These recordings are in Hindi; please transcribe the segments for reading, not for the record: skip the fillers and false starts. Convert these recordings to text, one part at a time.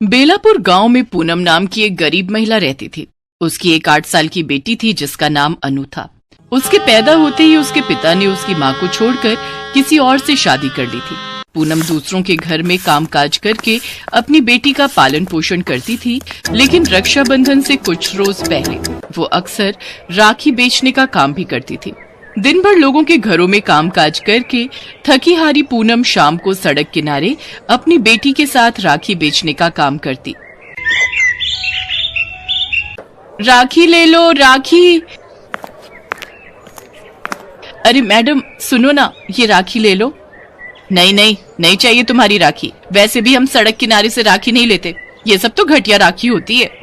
बेलापुर गांव में पूनम नाम की एक गरीब महिला रहती थी। उसकी एक 8 साल की बेटी थी जिसका नाम अनु था। उसके पैदा होते ही उसके पिता ने उसकी माँ को छोड़कर किसी और से शादी कर ली थी। पूनम दूसरों के घर में कामकाज करके अपनी बेटी का पालन पोषण करती थी, लेकिन रक्षाबंधन से कुछ रोज पहले वो अक्सर राखी बेचने का काम भी करती थी। दिन भर लोगों के घरों में कामकाज करके थकी हारी पूनम शाम को सड़क किनारे अपनी बेटी के साथ राखी बेचने का काम करती। राखी ले लो, राखी। अरे मैडम सुनो ना, ये राखी ले लो। नहीं नहीं, नहीं चाहिए तुम्हारी राखी। वैसे भी हम सड़क किनारे से राखी नहीं लेते, ये सब तो घटिया राखी होती है।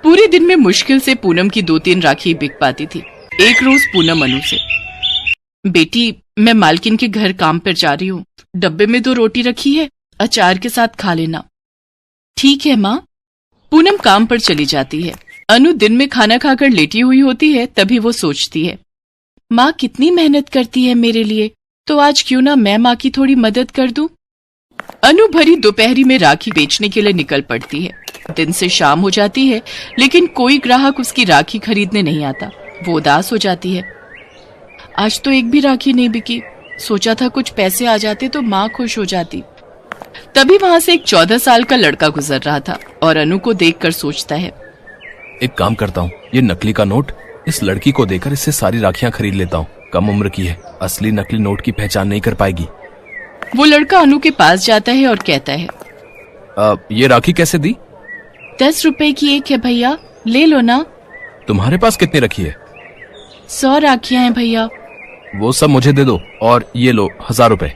पूरे दिन में मुश्किल से पूनम की 2-3 राखी बिक पाती थी। एक रोज पूनम अनु से, बेटी मैं मालकिन के घर काम पर जा रही हूँ, डब्बे में 2 रोटी रखी है, अचार के साथ खा लेना। ठीक है माँ। पूनम काम पर चली जाती है। अनु दिन में खाना खाकर लेटी हुई होती है। तभी वो सोचती है, माँ कितनी मेहनत करती है मेरे लिए, तो आज क्यों ना मैं माँ की थोड़ी मदद कर दूं। अनु भरी दोपहरी में राखी बेचने के लिए निकल पड़ती है। दिन से शाम हो जाती है, लेकिन कोई ग्राहक उसकी राखी खरीदने नहीं आता। वो उदास हो जाती है। आज तो एक भी राखी नहीं बिकी। सोचा था कुछ पैसे आ जाते तो माँ खुश हो जाती। तभी वहां से एक 14 साल का लड़का गुजर रहा था और अनु को देखकर सोचता है, एक काम करता हूँ, ये नकली का नोट इस लड़की को देकर इससे सारी राखियां खरीद लेता हूँ। कम उम्र की है, असली नकली नोट की पहचान नहीं कर पाएगी। वो लड़का अनु के पास जाता है और कहता है, ये राखी कैसे दी? 10 रुपए की एक है भैया, ले लो ना। तुम्हारे पास कितनी रखी है? 100 राखियां हैं भैया। वो सब मुझे दे दो और ये लो 1000 रुपए।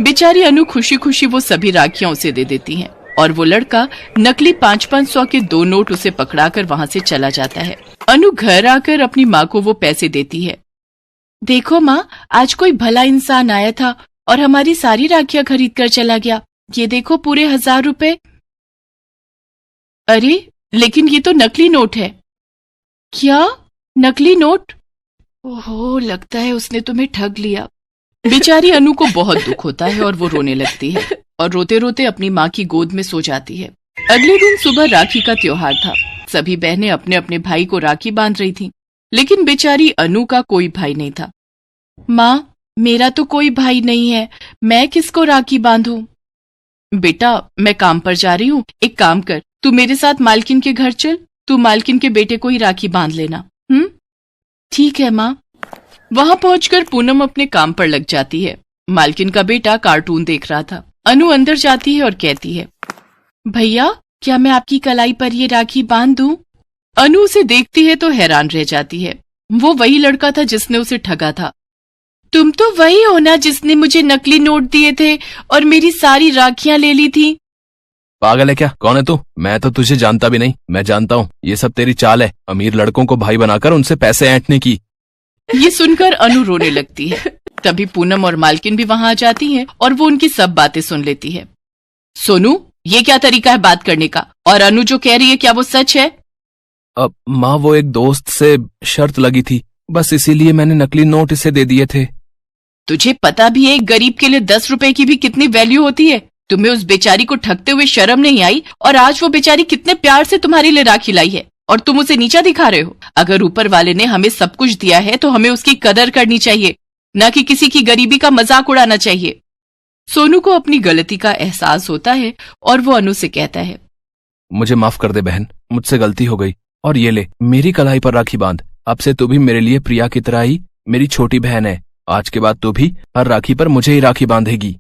बेचारी अनु खुशी खुशी वो सभी राखियां उसे दे देती हैं और वो लड़का नकली 500-500 के 2 नोट उसे पकड़ाकर वहां से चला जाता है। अनु घर आकर अपनी माँ को वो पैसे देती है। देखो माँ, आज कोई भला इंसान आया था और हमारी सारी राखियां खरीद कर चला गया। ये देखो पूरे 1000 रुपए। अरे लेकिन ये तो नकली नोट है। क्या नकली नोट? ओहो, लगता है उसने तुम्हें ठग लिया। बेचारी अनु को बहुत दुख होता है और वो रोने लगती है और रोते रोते अपनी माँ की गोद में सो जाती है। अगले दिन सुबह राखी का त्योहार था। सभी बहनें अपने अपने भाई को राखी बांध रही थीं, लेकिन बेचारी अनु का कोई भाई नहीं था। माँ, मेरा तो कोई भाई नहीं है, मैं किसको राखी बांधूं? बेटा मैं काम पर जा रही हूँ, एक काम कर, तू मेरे साथ मालकिन के घर चल। तू मालकिन के बेटे को ही राखी बांध लेना। ठीक है माँ। वहां पहुंचकर पूनम अपने काम पर लग जाती है। मालकिन का बेटा कार्टून देख रहा था। अनु अंदर जाती है और कहती है, भैया क्या मैं आपकी कलाई पर ये राखी बांध दूं? अनु उसे देखती है तो हैरान रह जाती है। वो वही लड़का था जिसने उसे ठगा था। तुम तो वही हो ना जिसने मुझे नकली नोट दिए थे और मेरी सारी राखियां ले ली थी। पागल है क्या? कौन है तू? मैं तो तुझे जानता भी नहीं। मैं जानता हूँ, ये सब तेरी चाल है, अमीर लड़कों को भाई बनाकर उनसे पैसे ऐंठने की। ये सुनकर अनु रोने लगती है। तभी पूनम और मालकिन भी वहां आ जाती हैं और वो उनकी सब बातें सुन लेती है। सोनू, ये क्या तरीका है बात करने का? और अनु जो कह रही है क्या वो सच है? अब माँ, वो एक दोस्त से शर्त लगी थी, बस इसीलिए मैंने नकली नोट इसे दे दिए थे। तुझे पता भी है एक गरीब के लिए 10 रुपए की भी कितनी वैल्यू होती है? तुम्हें उस बेचारी को ठगते हुए शर्म नहीं आई? और आज वो बेचारी कितने प्यार से तुम्हारे लिए राखी लाई है और तुम उसे नीचा दिखा रहे हो। अगर ऊपर वाले ने हमें सब कुछ दिया है तो हमें उसकी कदर करनी चाहिए, न कि किसी की गरीबी का मजाक उड़ाना चाहिए। सोनू को अपनी गलती का एहसास होता है और वो अनु से कहता है, मुझे माफ कर दे बहन, मुझसे गलती हो गई। और ये ले, मेरी कलाई पर राखी बांध। अब से तू भी मेरे लिए प्रिया की तरह ही मेरी छोटी बहन है। आज के बाद तू भी हर राखी पर मुझे ही राखी बांधेगी।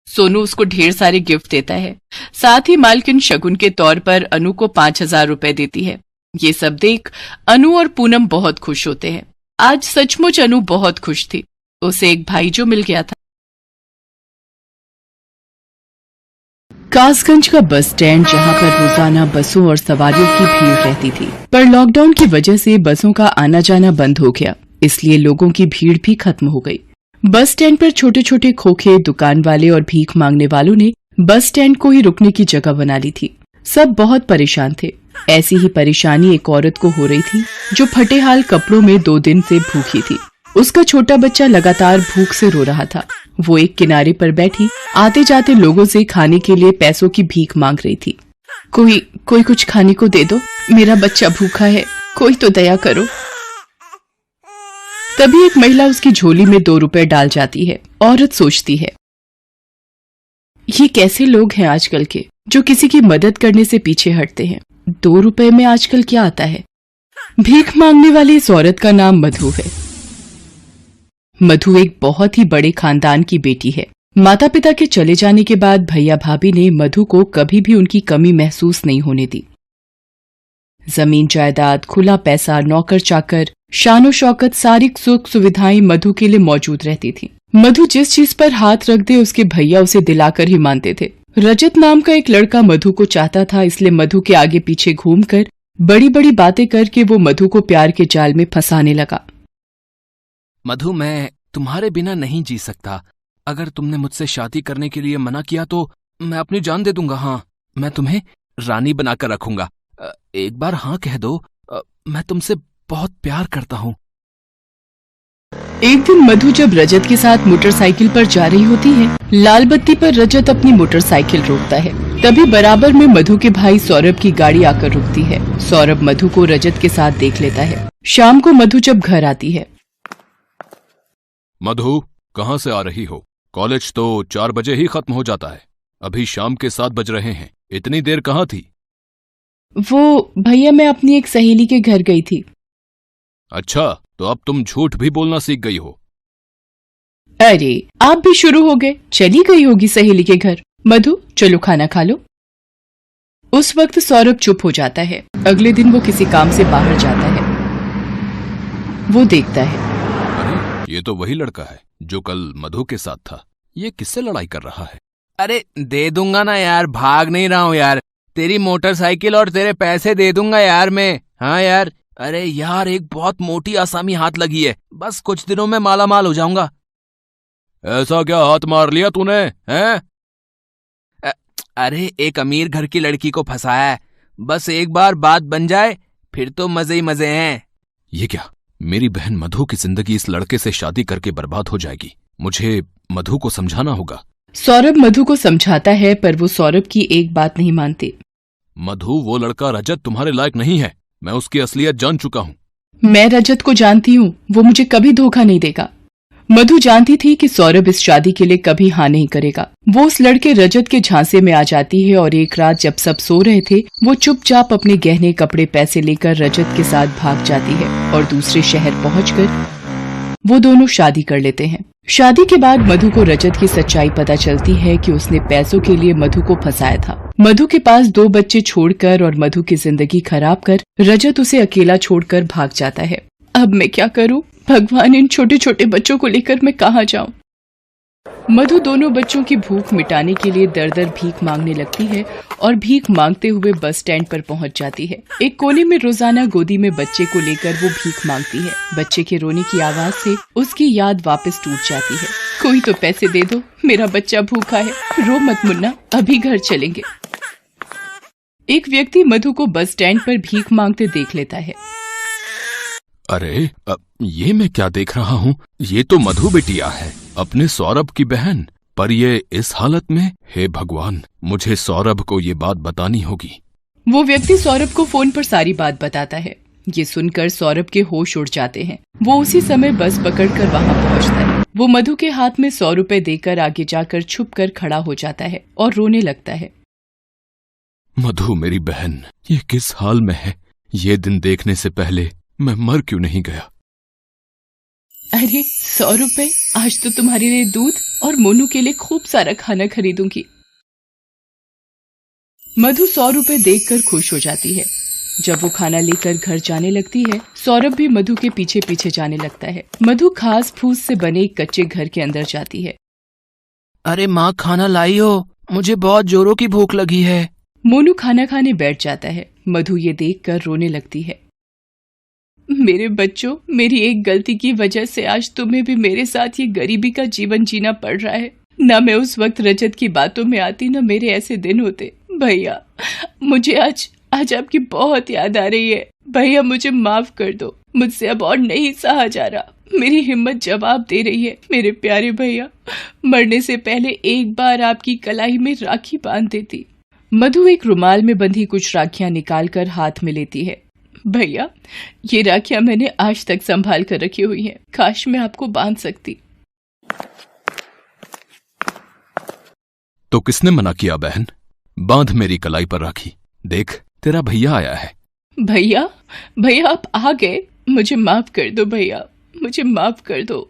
सोनू उसको ढेर सारे गिफ्ट देता है। साथ ही मालकिन शगुन के तौर पर अनु को 5000 रुपए देती है। ये सब देख अनु और पूनम बहुत खुश होते हैं। आज सचमुच अनु बहुत खुश थी। उसे एक भाई जो मिल गया था। कासगंज का बस स्टैंड, जहां पर रोजाना बसों और सवारियों की भीड़ रहती थी, पर लॉकडाउन की वजह से बसों का आना जाना बंद हो गया, इसलिए लोगों की भीड़ भी खत्म हो गई। बस स्टैंड पर छोटे छोटे खोखे, दुकान वाले और भीख मांगने वालों ने बस स्टैंड को ही रुकने की जगह बना ली थी। सब बहुत परेशान थे। ऐसी ही परेशानी एक औरत को हो रही थी जो फटे हाल कपड़ों में 2 दिन से भूखी थी। उसका छोटा बच्चा लगातार भूख से रो रहा था। वो एक किनारे पर बैठी आते जाते लोगों से खाने के लिए पैसों की भीख मांग रही थी। कोई कुछ खाने को दे दो, मेरा बच्चा भूखा है, कोई तो दया करो। तभी एक महिला उसकी झोली में 2 रुपए डाल जाती है। औरत सोचती है, ये कैसे लोग हैं आजकल के जो किसी की मदद करने से पीछे हटते हैं। 2 रुपए में आजकल क्या आता है। भीख मांगने वाली इस औरत का नाम मधु है। मधु एक बहुत ही बड़े खानदान की बेटी है। माता पिता के चले जाने के बाद भैया भाभी ने मधु को कभी भी उनकी कमी महसूस नहीं होने दी। जमीन जायदाद, खुला पैसा, नौकर चाकर, शानो शौकत, सारी सुख सुविधाएं मधु के लिए मौजूद रहती थी। मधु जिस चीज पर हाथ रख दे उसके भैया उसे दिलाकर ही मानते थे। रजत नाम का एक लड़का मधु को चाहता था, इसलिए मधु के आगे पीछे घूमकर बड़ी बड़ी बातें करके वो मधु को प्यार के जाल में फंसाने लगा। मधु, मैं तुम्हारे बिना नहीं जी सकता। अगर तुमने मुझसे शादी करने के लिए मना किया तो मैं अपनी जान दे दूंगा। हाँ, मैं तुम्हें रानी बनाकर रखूंगा। एक बार हाँ कह दो। मैं तुमसे बहुत प्यार करता हूँ। एक दिन मधु जब रजत के साथ मोटरसाइकिल पर जा रही होती है, लाल बत्ती पर रजत अपनी मोटरसाइकिल रोकता है। तभी बराबर में मधु के भाई सौरभ की गाड़ी आकर रुकती है। सौरभ मधु को रजत के साथ देख लेता है। शाम को मधु जब घर आती है। मधु, कहाँ से आ रही हो? कॉलेज तो 4 बजे ही खत्म हो जाता है। अभी शाम के 7 बज रहे हैं। इतनी देर कहाँ थी? वो भैया, मैं अपनी एक सहेली के घर गई थी। अच्छा, तो अब तुम झूठ भी बोलना सीख गई हो। अरे, आप भी शुरू हो गए। चली गई होगी सहेली के घर। मधु, चलो खाना खा लो। उस वक्त सौरभ चुप हो जाता है। अगले दिन वो किसी काम से बाहर जाता है। वो देखता है, अरे, ये तो वही लड़का है जो कल मधु के साथ था। ये किससे लड़ाई कर रहा है? अरे दे दूंगा ना यार, भाग नहीं रहा हूँ यार। तेरी मोटरसाइकिल और तेरे पैसे दे दूंगा यार मैं। हाँ यार। अरे यार, एक बहुत मोटी आसामी हाथ लगी है। बस कुछ दिनों में माला माल हो जाऊंगा। ऐसा क्या हाथ मार लिया तूने, हैं? अरे एक अमीर घर की लड़की को फंसाया है। बस एक बार बात बन जाए फिर तो मजे ही मजे हैं। ये क्या? मेरी बहन मधु की जिंदगी इस लड़के से शादी करके बर्बाद हो जाएगी। मुझे मधु को समझाना होगा। सौरभ मधु को समझाता है पर वो सौरभ की एक बात नहीं मानती। मधु, वो लड़का रजत तुम्हारे लायक नहीं है। मैं उसकी असलियत जान चुका हूँ। मैं रजत को जानती हूँ, वो मुझे कभी धोखा नहीं देगा। मधु जानती थी कि सौरभ इस शादी के लिए कभी हाँ नहीं करेगा। वो उस लड़के रजत के झांसे में आ जाती है और एक रात जब सब सो रहे थे, वो चुपचाप अपने गहने, कपड़े, पैसे लेकर रजत के साथ भाग जाती है और दूसरे शहर पहुंचकर वो दोनों शादी कर लेते हैं। शादी के बाद मधु को रजत की सच्चाई पता चलती है कि उसने पैसों के लिए मधु को फंसाया था। मधु के पास 2 बच्चे छोड़कर और मधु की जिंदगी खराब कर रजत उसे अकेला छोड़कर भाग जाता है। अब मैं क्या करूं? भगवान, इन छोटे छोटे बच्चों को लेकर मैं कहाँ जाऊं? मधु दोनों बच्चों की भूख मिटाने के लिए दर दर भीख मांगने लगती है और भीख मांगते हुए बस स्टैंड पर पहुंच जाती है। एक कोने में रोजाना गोदी में बच्चे को लेकर वो भीख मांगती है। बच्चे के रोने की आवाज से उसकी याद वापस टूट जाती है। कोई तो पैसे दे दो, मेरा बच्चा भूखा है। रो मत मुन्ना, अभी घर चलेंगे। एक व्यक्ति मधु को बस स्टैंड पर भीख मांगते देख लेता है। अरे, ये मैं क्या देख रहा हूँ? ये तो मधु बिटिया है, अपने सौरभ की बहन। पर ये इस हालत में? हे भगवान, मुझे सौरभ को ये बात बतानी होगी। वो व्यक्ति सौरभ को फोन पर सारी बात बताता है। ये सुनकर सौरभ के होश उड़ जाते हैं। वो उसी समय बस पकड़कर वहाँ पहुँचता है। वो मधु के हाथ में 100 रुपए देकर आगे जाकर छुपकर खड़ा हो जाता है और रोने लगता है। मधु मेरी बहन, ये किस हाल में है? ये दिन देखने से पहले मैं मर क्यों नहीं गया? अरे 100 रुपए, आज तो तुम्हारे लिए दूध और मोनू के लिए खूब सारा खाना खरीदूंगी। मधु 100 रुपए देखकर खुश हो जाती है। जब वो खाना लेकर घर जाने लगती है, सौरभ भी मधु के पीछे पीछे जाने लगता है। मधु घास फूस से बने एक कच्चे घर के अंदर जाती है। अरे माँ, खाना लाई हो? मुझे बहुत जोरों की भूख लगी है। मोनू खाना खाने बैठ जाता है। मधु ये देखकर रोने लगती है। मेरे बच्चों, मेरी एक गलती की वजह से आज तुम्हें भी मेरे साथ ये गरीबी का जीवन जीना पड़ रहा है। ना मैं उस वक्त रजत की बातों में आती, ना मेरे ऐसे दिन होते। भैया, मुझे आज आपकी बहुत याद आ रही है। भैया, मुझे माफ कर दो। मुझसे अब और नहीं सहा जा रहा। मेरी हिम्मत जवाब दे रही है। मेरे प्यारे भैया, मरने से पहले एक बार आपकी कलाई में राखी बांध देती। मधु एक रुमाल में बंधी कुछ राखियां निकालकर हाथ में लेती है। भैया, ये राखियां मैंने आज तक संभाल कर रखी हुई हैं। काश मैं आपको बांध सकती। तो किसने मना किया बहन? बांध मेरी कलाई पर राखी। देख, तेरा भैया आया है। भैया, भैया आप आ गए। मुझे माफ कर दो भैया, मुझे माफ कर दो।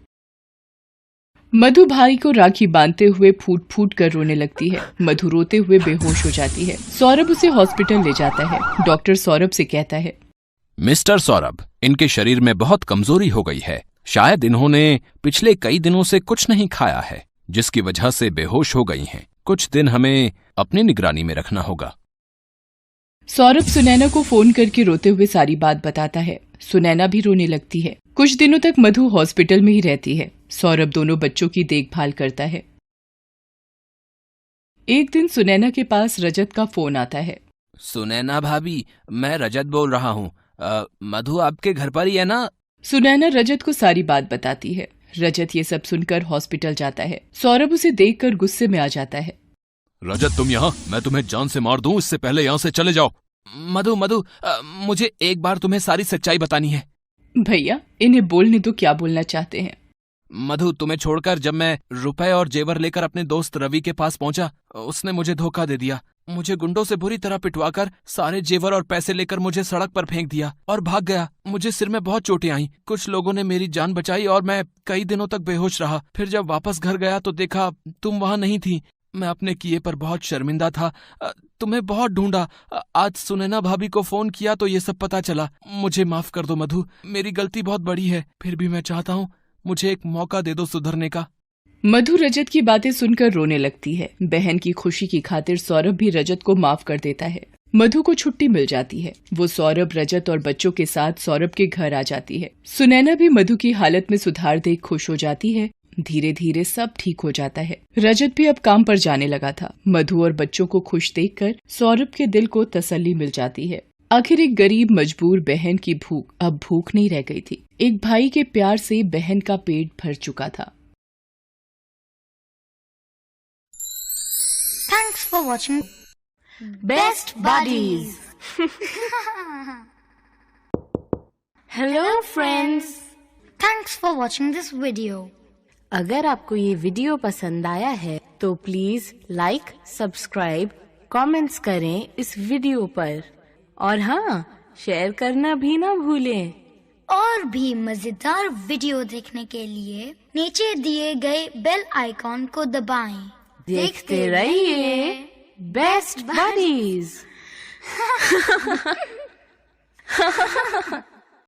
मधु भाई को राखी बांधते हुए फूट फूट कर रोने लगती है। मधु रोते हुए बेहोश हो जाती है। सौरभ उसे हॉस्पिटल ले जाता है। डॉक्टर सौरभ से कहता है, मिस्टर सौरभ, इनके शरीर में बहुत कमजोरी हो गई है। शायद इन्होंने पिछले कई दिनों से कुछ नहीं खाया है, जिसकी वजह से बेहोश हो गई हैं। कुछ दिन हमें अपनी निगरानी में रखना होगा। सौरभ सुनैना को फोन करके रोते हुए सारी बात बताता है। सुनैना भी रोने लगती है। कुछ दिनों तक मधु हॉस्पिटल में ही रहती है। सौरभ दोनों बच्चों की देखभाल करता है। एक दिन सुनैना के पास रजत का फोन आता है। सुनैना भाभी, मैं रजत बोल रहा हूँ। मधु आपके घर पर ही है ना? सुनैना रजत को सारी बात बताती है। रजत ये सब सुनकर हॉस्पिटल जाता है। सौरभ उसे देखकर गुस्से में आ जाता है। रजत, तुम यहाँ? मैं तुम्हें जान से मार दूं, इससे पहले यहाँ से चले जाओ। मधु, मुझे एक बार तुम्हें सारी सच्चाई बतानी है। भैया, इन्हें बोलने तो क्या बोलना चाहते हैं। मधु, तुम्हें छोड़कर जब मैं रुपए और जेवर लेकर अपने दोस्त रवि के पास पहुंचा, उसने मुझे धोखा दे दिया। मुझे गुंडों से बुरी तरह पिटवाकर सारे जेवर और पैसे लेकर मुझे सड़क पर फेंक दिया और भाग गया। मुझे सिर में बहुत चोटें आई। कुछ लोगों ने मेरी जान बचाई और मैं कई दिनों तक बेहोश रहा। फिर जब वापस घर गया तो देखा तुम वहां नहीं थी। मैं अपने किए पर बहुत शर्मिंदा था। तुम्हें बहुत ढूंढा। आज सुनैना भाभी को फोन किया तो ये सब पता चला। मुझे माफ कर दो मधु, मेरी गलती बहुत बड़ी है। फिर भी मैं चाहता हूँ मुझे एक मौका दे दो सुधरने का। मधु रजत की बातें सुनकर रोने लगती है। बहन की खुशी की खातिर सौरभ भी रजत को माफ कर देता है। मधु को छुट्टी मिल जाती है। वो सौरभ, रजत और बच्चों के साथ सौरभ के घर आ जाती है। सुनैना भी मधु की हालत में सुधार देख खुश हो जाती है। धीरे धीरे सब ठीक हो जाता है। रजत भी अब काम पर जाने लगा था। मधु और बच्चों को खुश देखकर सौरभ के दिल को तसल्ली मिल जाती है। आखिर एक गरीब मजबूर बहन की भूख अब भूख नहीं रह गई थी। एक भाई के प्यार से बहन का पेट भर चुका था। Thanks for watching Best Buddies. Hello friends. Thanks for watching this video. अगर आपको ये वीडियो पसंद आया है तो प्लीज लाइक, सब्सक्राइब, कमेंट्स करें इस वीडियो पर और हाँ, शेयर करना भी ना भूलें। और भी मजेदार वीडियो देखने के लिए नीचे दिए गए बेल आइकॉन को दबाएं। देखते रहिए बेस्ट बडीज।